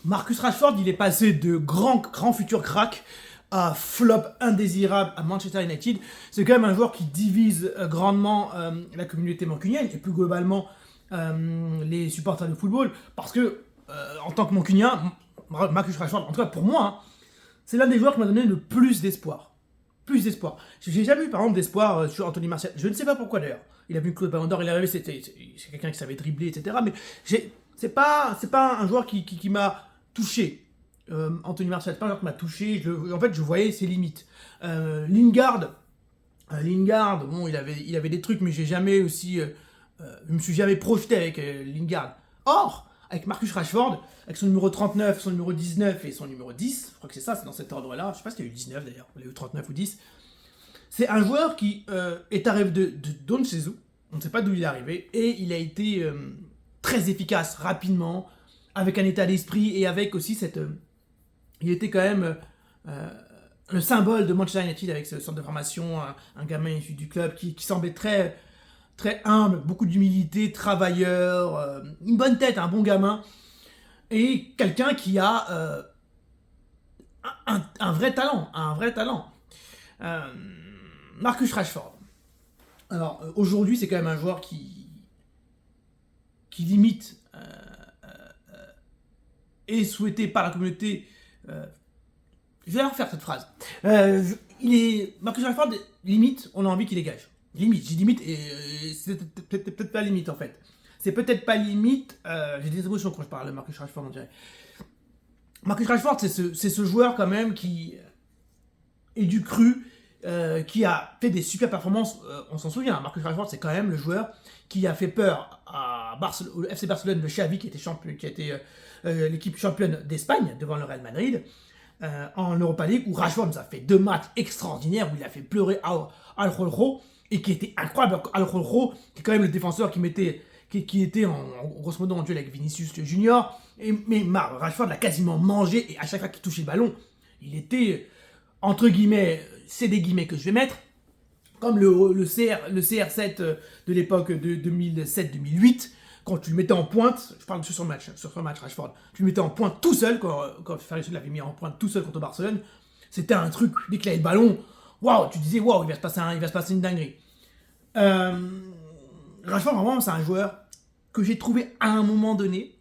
Marcus Rashford, il est passé de grand futur crack à flop indésirable à Manchester United. C'est quand même un joueur qui divise grandement la communauté mancunienne et plus globalement les supporters de football. Parce que, en tant que mancunien, Marcus Rashford, en tout cas pour moi, hein, c'est l'un des joueurs qui m'a donné le plus d'espoir. Plus d'espoir. J'ai jamais eu par exemple d'espoir sur Anthony Martial. Je ne sais pas pourquoi d'ailleurs. Il a vu que le Ballon d'Or, il est arrivé, c'est quelqu'un qui savait dribbler, etc. Mais c'est pas un joueur qui m'a touché. Anthony Martial, c'est pas un joueur qui m'a touché. En fait, je voyais ses limites. Lingard, bon, il avait des trucs, mais j'ai jamais aussi, je me suis jamais projeté avec Lingard. Or, avec Marcus Rashford, avec son numéro 39, son numéro 19 et son numéro 10, je crois que c'est ça, c'est dans cet ordre-là. Je sais pas s'il y a eu 19 d'ailleurs, il y a eu 39 ou 10. C'est un joueur qui est arrivé de Don Chezu. On ne sait pas d'où il est arrivé. Et il a été très efficace, rapidement, avec un état d'esprit et avec aussi cette... il était quand même le symbole de Manchester United avec ce centre de formation, un gamin issu du club qui semblait très, très humble, beaucoup d'humilité, travailleur, une bonne tête, un bon gamin. Et quelqu'un qui a un vrai talent, Marcus Rashford. Alors, aujourd'hui, c'est quand même un joueur qui limite est souhaité par la communauté. Je vais refaire cette phrase. Marcus Rashford, limite, on a envie qu'il dégage. Limite, j'ai limite, et c'est peut-être pas limite en fait. C'est peut-être pas limite. J'ai des émotions quand je parle de Marcus Rashford, on dirait. Marcus Rashford, c'est ce joueur quand même qui est du cru, qui a fait des super performances. On s'en souvient, Marcus Rashford, c'est quand même le joueur qui a fait peur au FC Barcelone de Xavi, qui était l'équipe championne d'Espagne devant le Real Madrid en Europa League, où Rashford nous a fait 2 matchs extraordinaires où il a fait pleurer Al Rojo et qui était incroyable. Al Rojo, qui est quand même le défenseur qui était en grosso modo en duel avec Vinicius Junior. Mais Rashford l'a quasiment mangé et à chaque fois qu'il touchait le ballon, il était, entre guillemets, c'est des guillemets que je vais mettre, comme le CR7 de l'époque de 2007-2008, quand tu le mettais en pointe, je parle sur son match Rashford, tu le mettais en pointe tout seul, quand Ferguson l'avait mis en pointe tout seul contre Barcelone, c'était un truc, dès qu'il avait le ballon, waouh, tu disais waouh, il va se passer une dinguerie. Rashford, vraiment, c'est un joueur que j'ai trouvé à un moment donné.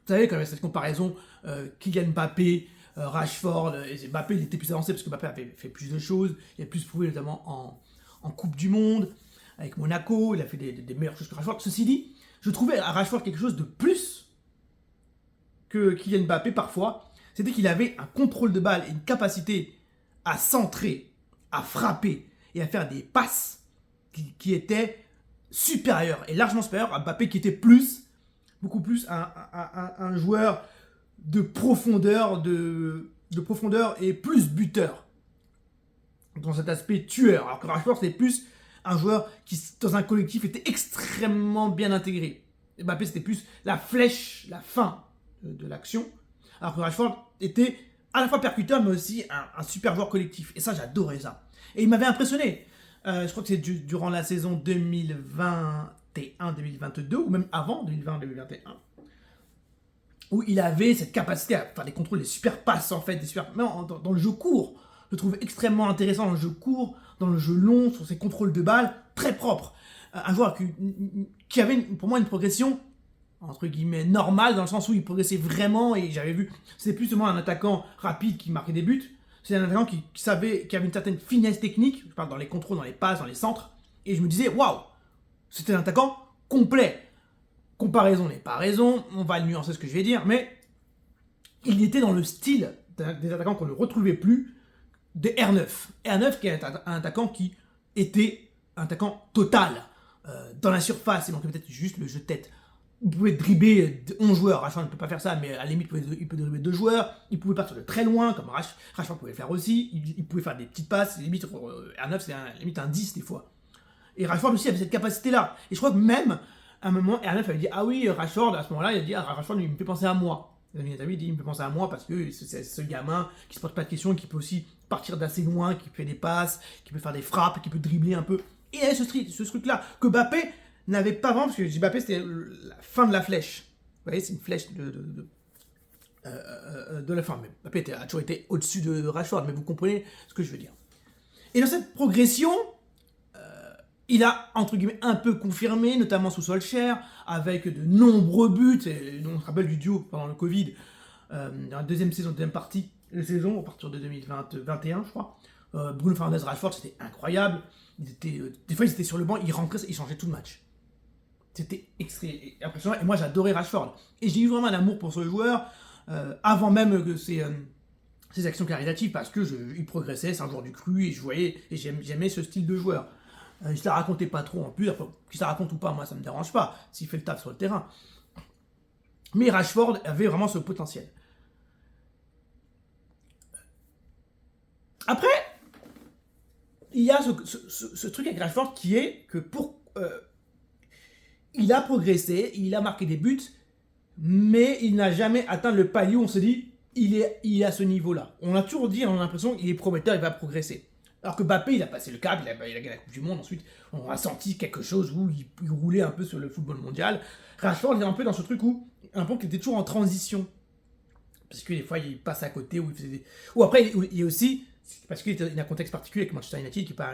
Vous savez, quand il y avait cette comparaison, Kylian Mbappé, Rashford, et Mbappé, il était plus avancé parce que Mbappé avait fait plus de choses, il a plus prouvé notamment en Coupe du Monde, avec Monaco, il a fait des meilleures choses que Rashford. Ceci dit, je trouvais à Rashford quelque chose de plus que Kylian Mbappé parfois, c'était qu'il avait un contrôle de balle et une capacité à centrer, à frapper et à faire des passes qui étaient supérieures et largement supérieures à Mbappé, qui était beaucoup plus un joueur de profondeur, de profondeur et plus buteur dans cet aspect tueur. Alors que Rashford, c'était plus un joueur qui, dans un collectif, était extrêmement bien intégré. Et Mbappé, c'était plus la flèche, la fin de l'action. Alors que Rashford était à la fois percuteur, mais aussi un super joueur collectif. Et ça, j'adorais ça. Et il m'avait impressionné. Je crois que c'est durant la saison 2021-2022, ou même avant 2020-2021, où il avait cette capacité à faire des contrôles, des super passes en fait, dans le jeu court. Je le trouve extrêmement intéressant dans le jeu court, dans le jeu long, sur ses contrôles de balles, très propre. Un joueur qui avait pour moi une progression entre guillemets normale, dans le sens où il progressait vraiment, et j'avais vu, c'était plus seulement un attaquant rapide qui marquait des buts, c'est un attaquant qui avait une certaine finesse technique, je parle dans les contrôles, dans les passes, dans les centres, et je me disais, waouh, c'était un attaquant complet. Comparaison n'est pas raison, on va nuancer ce que je vais dire, mais il était dans le style des attaquants qu'on ne retrouvait plus, de R9. R9 qui est un attaquant qui était un attaquant total, dans la surface, il manquait peut-être juste le jeu de tête. Il pouvait dribbler 11 joueurs, Rashford ne peut pas faire ça, mais à la limite il peut dribbler 2 joueurs, il pouvait partir de très loin, comme Rashford pouvait le faire aussi, il pouvait faire des petites passes, limite R9 c'est limite un 10 des fois. Et Rashford aussi avait cette capacité-là, et je crois que même, à un moment, R9 avait dit, ah oui, Rashford, à ce moment-là, il a dit, Rashford il me fait penser à moi. Il dit, il me fait penser à moi parce que c'est ce gamin qui se pose pas de questions, qui peut aussi partir d'assez loin, qui fait des passes, qui peut faire des frappes, qui peut dribbler un peu. Et il y avait ce truc-là, que Mbappé n'avait pas vraiment, parce que Mbappé c'était la fin de la flèche. Vous voyez, c'est une flèche de la fin. Mais Mbappé a toujours été au-dessus de Rashford, mais vous comprenez ce que je veux dire. Et dans cette progression, il a, entre guillemets, un peu confirmé, notamment sous Solskjaer, avec de nombreux buts, et on se rappelle du duo pendant le Covid, dans la deuxième partie de saison, à partir de 2021, je crois. Bruno Fernandes, Rashford, c'était incroyable. Des fois, ils étaient sur le banc, ils rentraient, ils changeaient tout le match. C'était impressionnant, et moi j'adorais Rashford. Et j'ai eu vraiment un amour pour ce joueur, avant même que ses actions caritatives, parce que il progressait, c'est un joueur du cru, et je voyais, et j'aimais ce style de joueur. Il se la racontait pas trop en plus, après, qu'il se la raconte ou pas, moi ça me dérange pas, s'il fait le taf sur le terrain. Mais Rashford avait vraiment ce potentiel. Après, il y a ce truc avec Rashford qui est que il a progressé, il a marqué des buts, mais il n'a jamais atteint le palier où on se dit il est à ce niveau-là. On a toujours dit, on a l'impression qu'il est prometteur, il va progresser. Alors que Mbappé, il a passé le cap, il a gagné la Coupe du Monde, ensuite on a senti quelque chose où il roulait un peu sur le football mondial. Rashford, il est un peu dans ce truc où, un peu qu'il était toujours en transition. Parce que des fois, il passe à côté, ou il faisait des... Ou après, il est aussi, parce qu'il a un contexte particulier avec Manchester United, qui n'est pas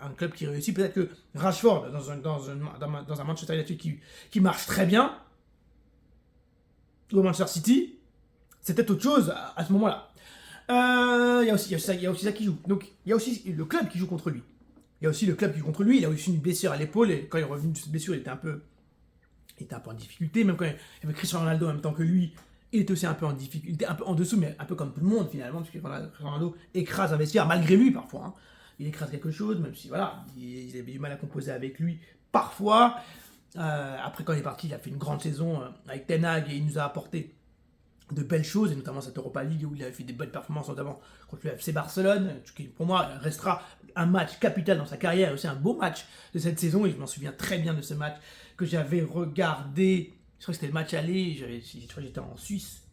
un club qui réussit. Peut-être que Rashford, dans un Manchester United qui marche très bien, ou Manchester City, c'est peut-être autre chose à ce moment-là. Il y a aussi ça qui joue. Donc, il y a aussi le club qui joue contre lui. Il y a aussi le club qui joue contre lui. Il a aussi une blessure à l'épaule, et quand il est revenu de cette blessure, il était un peu en difficulté. Même quand il y avait Cristiano Ronaldo en même temps que lui, il était aussi un peu en difficulté, un peu en dessous, mais un peu comme tout le monde finalement, parce que Cristiano Ronaldo écrase un vestiaire, malgré lui parfois. Hein. Il écrase quelque chose, même si voilà, il avait du mal à composer avec lui parfois. Après, quand il est parti, il a fait une grande saison avec Ten Hag, et il nous a apporté de belles choses, et notamment cette Europa League où il avait fait des bonnes performances, notamment contre le FC Barcelone, qui pour moi restera un match capital dans sa carrière, et aussi un beau match de cette saison, et je m'en souviens très bien de ce match que j'avais regardé. Je crois que c'était le match aller, je crois que j'étais en Suisse.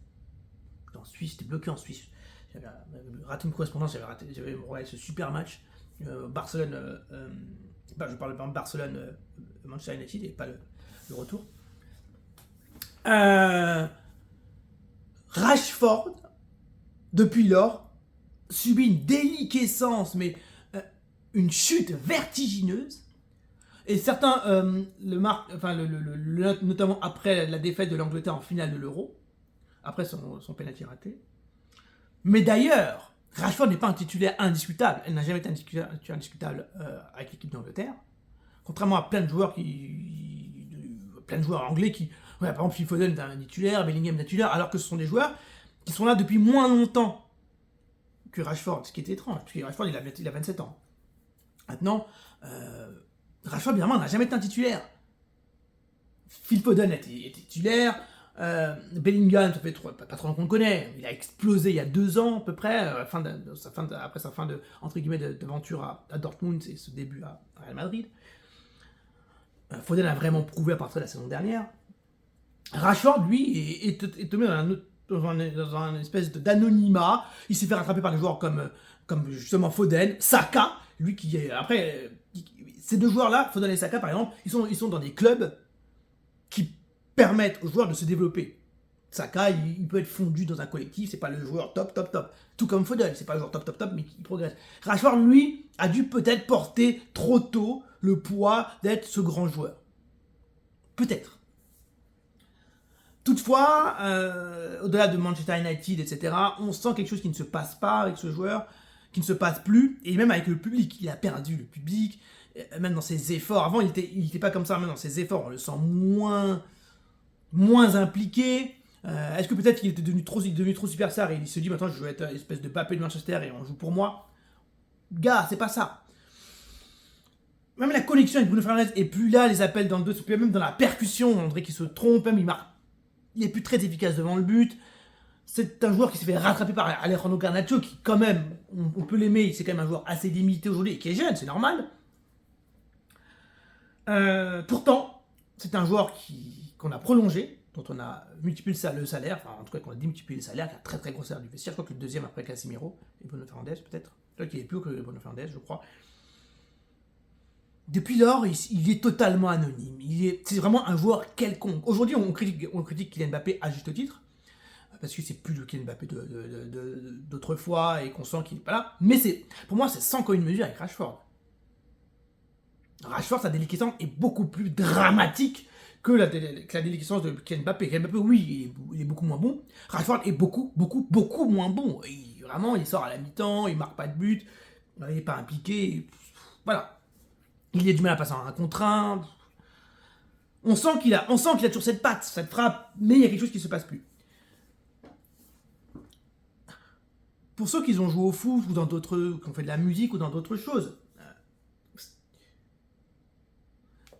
J'étais bloqué en Suisse. J'avais raté une correspondance, j'avais regardé ce super match. Barcelone, je parle pas de Barcelone, Manchester United, et pas le retour. Rashford, depuis lors, subit une déliquescence, mais une chute vertigineuse. Et certains le marquent, notamment après la défaite de l'Angleterre en finale de l'Euro, après son pénalty raté. Mais d'ailleurs, Rashford n'est pas un titulaire indiscutable. Elle n'a jamais été un titulaire indiscutable avec l'équipe d'Angleterre. Contrairement à plein de joueurs anglais qui... Ouais, par exemple, Phil Foden est un titulaire, Bellingham est un titulaire, alors que ce sont des joueurs qui sont là depuis moins longtemps que Rashford, ce qui était étrange, parce que Rashford, il a 27 ans. Maintenant, Rashford, évidemment, n'a jamais été un titulaire. Phil Foden était titulaire, Bellingham, ça fait pas trop longtemps qu'on le connaît, il a explosé il y a 2 ans à peu près, après sa fin de, entre guillemets, d'aventure à Dortmund, et ce début à Real Madrid. Foden a vraiment prouvé à partir de la saison dernière. Rashford, lui, est tombé dans un espèce d'anonymat. Il s'est fait rattraper par des joueurs comme justement Foden, Saka, lui qui est... Après, ces deux joueurs-là, Foden et Saka par exemple, ils sont dans des clubs qui permettent aux joueurs de se développer. Saka, il peut être fondu dans un collectif, c'est pas le joueur top. Tout comme Foden, c'est pas le joueur top, mais qui progresse. Rashford, lui, a dû peut-être porter trop tôt le poids d'être ce grand joueur. Peut-être. Toutefois, au-delà de Manchester United, etc., on sent quelque chose qui ne se passe pas avec ce joueur, qui ne se passe plus, et même avec le public. Il a perdu le public, même dans ses efforts. Avant, il était pas comme ça, même dans ses efforts, on le sent moins impliqué. Est-ce que peut-être qu'il était devenu trop superstar, et il se dit maintenant je veux être une espèce de Mbappé de Manchester et on joue pour moi? Gars, c'est pas ça. Même la connexion avec Bruno Fernandes est plus là, les appels dans le dos sont plus là, même dans la percussion, on dirait qu'il se trompe, même il est plus très efficace devant le but. C'est un joueur qui s'est fait rattraper par Alejandro Garnacho, qui quand même, on peut l'aimer, c'est quand même un joueur assez limité aujourd'hui, et qui est jeune, c'est normal. Pourtant, c'est un joueur qu'on a prolongé, dont on a multiplié le salaire, enfin en tout cas qu'on a démultiplié le salaire, qui a un très très gros salaire du vestiaire, je crois que le deuxième après Casemiro, et Bruno Fernandes peut-être, je crois qu'il est plus haut que Bruno Fernandes, je crois. Depuis lors, il est totalement anonyme. C'est vraiment un joueur quelconque. Aujourd'hui, on critique Kylian Mbappé à juste titre. parce que c'est plus le Kylian Mbappé d'autrefois et qu'on sent qu'il n'est pas là. Mais pour moi, c'est sans commune mesure avec Rashford. Rashford, sa déliquescence est beaucoup plus dramatique que la déliquescence de Kylian Mbappé. Kylian Mbappé, oui, il est beaucoup moins bon. Rashford est beaucoup moins bon. Vraiment, il sort à la mi-temps, il marque pas de but, il n'est pas impliqué. Voilà. Il a du mal à passer en 1 contre 1. On sent qu'il a toujours cette patte, cette frappe, mais il y a quelque chose qui ne se passe plus. Pour ceux qui ont joué au foot ou qui ont fait de la musique ou dans d'autres choses,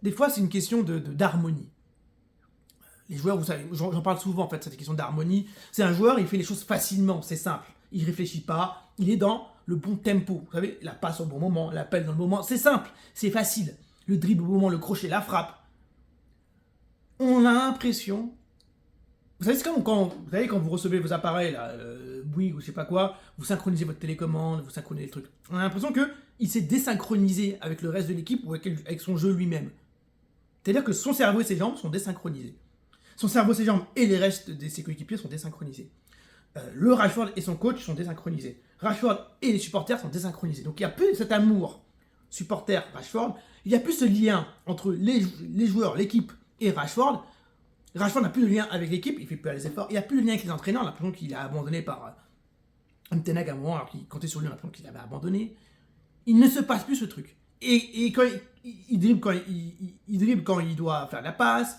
des fois c'est une question d'harmonie. Les joueurs, vous savez, j'en parle souvent en fait, cette question d'harmonie. C'est un joueur, il fait les choses facilement, c'est simple. Il réfléchit pas, il est dans le bon tempo. Vous savez, la passe au bon moment, l'appel dans le bon moment, c'est simple, c'est facile. Le dribble au bon moment, le crochet, la frappe. On a l'impression... Vous savez, c'est comme quand vous recevez vos appareils, là, Bouygues ou je sais pas quoi, vous synchronisez votre télécommande, vous synchronisez les trucs. On a l'impression qu'il s'est désynchronisé avec le reste de l'équipe ou avec son jeu lui-même. C'est-à-dire que son cerveau et ses jambes sont désynchronisés. Son cerveau, ses jambes et les restes de ses coéquipiers sont désynchronisés. Le Rashford et son coach sont désynchronisés. Rashford et les supporters sont désynchronisés. Donc il n'y a plus cet amour supporter-Rashford. Il n'y a plus ce lien entre les joueurs, l'équipe et Rashford. Rashford n'a plus de lien avec l'équipe, il fait plus les efforts. Il n'a plus de lien avec les entraîneurs. On a l'impression qu'il a abandonné par Ten Hag à un moment, alors qu'il comptait sur lui, on a l'impression qu'il avait abandonné. Il ne se passe plus ce truc. Et quand il dribble quand il doit faire la passe,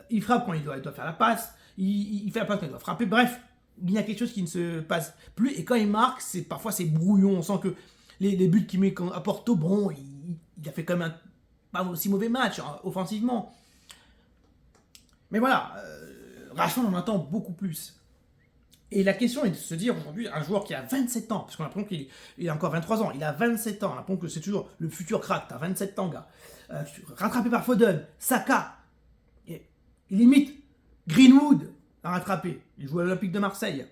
il frappe quand il doit faire la passe, il fait la passe quand il doit frapper, bref, il y a quelque chose qui ne se passe plus, et quand il marque, parfois c'est brouillon, on sent que les buts qu'il met à Porto, bon, il a fait quand même un pas aussi mauvais match, offensivement. Mais voilà, Rashford on entend beaucoup plus. Et la question est de se dire aujourd'hui, un joueur qui a 27 ans, parce qu'on a l'impression qu'il a encore 23 ans, il a 27 ans, on a l'impression que c'est toujours le futur crack, t'as 27 ans, gars. Rattrapé par Foden, Saka, et limite Greenwood à rattraper. Il joue à l'Olympique de Marseille.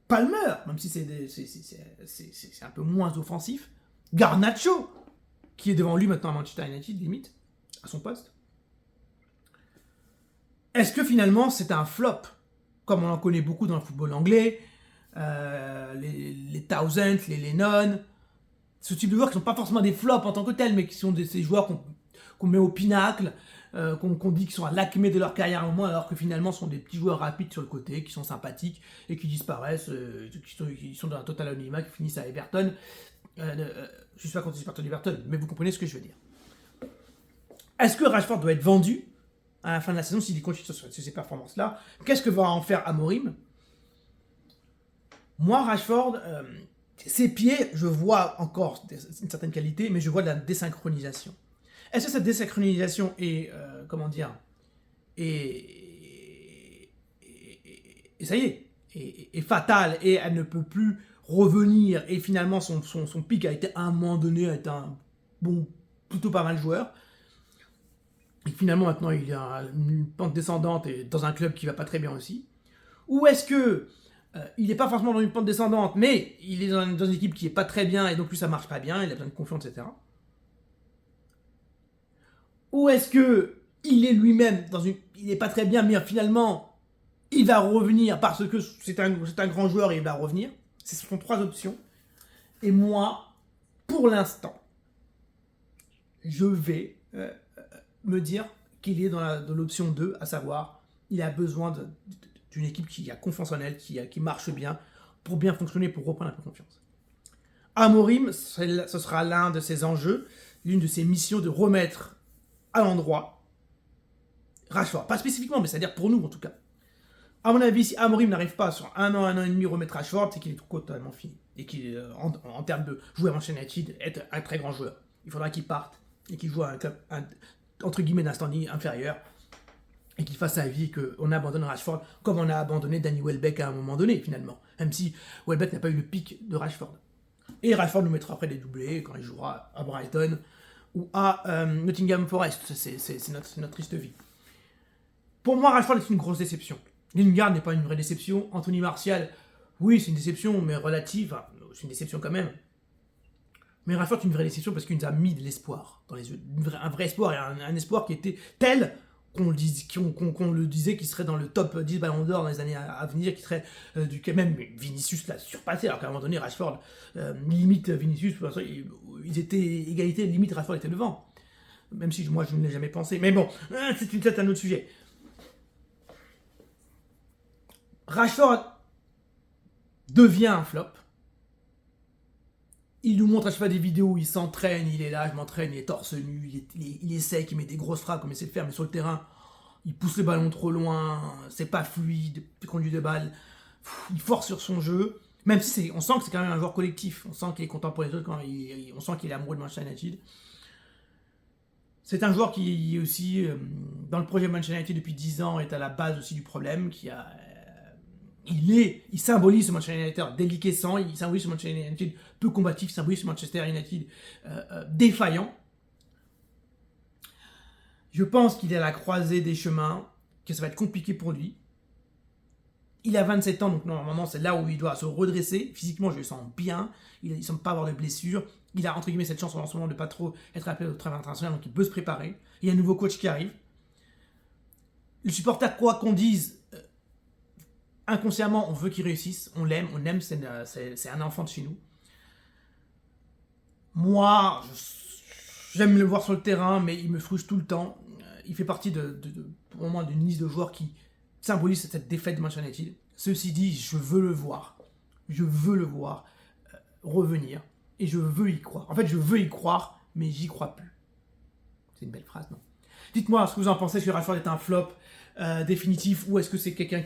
Palmer, même si c'est un peu moins offensif. Garnacho, qui est devant lui maintenant à Manchester United, limite, à son poste. Est-ce que finalement c'est un flop, comme on en connaît beaucoup dans le football anglais, les Townsend, les Lennon, ce type de joueurs qui ne sont pas forcément des flops en tant que tels, mais qui sont ces joueurs qu'on met au pinacle, qu'on dit qu'ils sont à l'acmé de leur carrière à un moment, alors que finalement sont des petits joueurs rapides sur le côté, qui sont sympathiques et qui disparaissent, qui sont dans un total anonymat, qui finissent à Everton. Je ne suis pas contre les supporters d'Everton, mais vous comprenez ce que je veux dire. Est-ce que Rashford doit être vendu à la fin de la saison s'il continue sur ces performances-là? Qu'est-ce que va en faire Amorim? Moi, Rashford, ses pieds, je vois encore une certaine qualité, mais je vois de la désynchronisation. Est-ce que cette désynchronisation est, et ça y est fatale, et elle ne peut plus revenir, et finalement son pic a été à un moment donné un plutôt pas mal joueur, et finalement maintenant il a une pente descendante et dans un club qui va pas très bien aussi? Ou est-ce que il n'est pas forcément dans une pente descendante, mais il est dans une équipe qui est pas très bien et donc plus ça marche pas bien, il a besoin de confiance, etc. Ou est-ce que il est lui-même il n'est pas très bien, mais finalement il va revenir parce que c'est un grand joueur et il va revenir? Ce sont 3 options. Et moi, pour l'instant, je vais me dire qu'il est dans l'option 2, à savoir, il a besoin d'une équipe qui a confiance en elle, qui marche bien, pour bien fonctionner, pour reprendre un peu confiance. Amorim, ce sera l'un de ses enjeux, l'une de ses missions de remettre à l'endroit Rashford. Pas spécifiquement, mais c'est-à-dire pour nous en tout cas. À mon avis, si Amorim n'arrive pas sur un an et demi remettre Rashford, c'est qu'il est totalement fini. Et qu'il, en termes de jouer à Manchester United, être un très grand joueur. Il faudra qu'il parte et qu'il joue à un club, entre guillemets, d'un standing inférieur. Et qu'il fasse sa vie, qu'on abandonne Rashford comme on a abandonné Danny Welbeck à un moment donné, finalement. Même si Welbeck n'a pas eu le pic de Rashford. Et Rashford nous mettra après des doublés quand il jouera à Brighton ou à Nottingham Forest. C'est notre triste vie. Pour moi, Rashford est une grosse déception. Lingard n'est pas une vraie déception. Anthony Martial, oui, c'est une déception, mais relative. Enfin, c'est une déception quand même. Mais Rashford est une vraie déception parce qu'il nous a mis de l'espoir dans les yeux. Un vrai espoir, et un espoir qui était tel qu'on le disait qu'il serait dans le top 10 Ballon d'Or dans les années à venir, qui serait même Vinicius l'a surpassé, alors qu'à un moment donné, Rashford, limite Vinicius, ils étaient égalité, limite Rashford était devant. Même si moi je ne l'ai jamais pensé. Mais bon, c'est un autre sujet. Rashford devient un flop. Il nous montre à chaque fois des vidéos où il s'entraîne, il est là, je m'entraîne, il est torse nu, il est sec, il met des grosses frappes comme il sait le faire, mais sur le terrain, il pousse le ballon trop loin, c'est pas fluide, il conduit de balle, il force sur son jeu, même si on sent que c'est quand même un joueur collectif, on sent qu'il est content pour les autres, on sent qu'il est amoureux de Manchester United. C'est un joueur qui est aussi, dans le projet Manchester United depuis 10 ans, est à la base aussi du problème, il symbolise ce Manchester United déliquescent, il symbolise ce Manchester United peu combatif, il symbolise ce Manchester United défaillant. Je pense qu'il est à la croisée des chemins, que ça va être compliqué pour lui. Il a 27 ans, donc normalement c'est là où il doit se redresser. Physiquement, je le sens bien, il ne semble pas avoir de blessure. Il a entre guillemets cette chance en ce moment de ne pas trop être appelé au travail international, donc il peut se préparer. Il y a un nouveau coach qui arrive. Le supporter, quoi qu'on dise, inconsciemment, on veut qu'il réussisse, on l'aime, c'est un enfant de chez nous. Moi, j'aime le voir sur le terrain, mais il me frustre tout le temps. Il fait partie pour moi d'une liste de joueurs qui symbolise cette défaite de Manchester United. Ceci dit, je veux le voir. Je veux le voir revenir. Et je veux y croire. En fait, je veux y croire, mais j'y crois plus. C'est une belle phrase, non? Dites-moi ce que vous en pensez. Est-ce que Rashford est un flop définitif, ou est-ce que c'est quelqu'un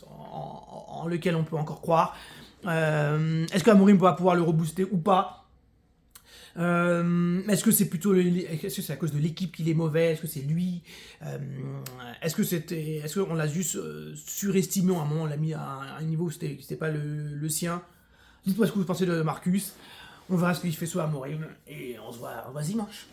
en lequel on peut encore croire? Est-ce qu'Amorim va pouvoir le rebooster ou pas? Est-ce que c'est plutôt est-ce que c'est à cause de l'équipe qu'il est mauvais? Est-ce que c'est lui? Est-ce qu'on l'a juste surestimé à un moment, on l'a mis à un niveau où c'était pas le sien? Dites-moi ce que vous pensez de Marcus. On verra ce qu'il fait soit Amorim et on se voit dimanche.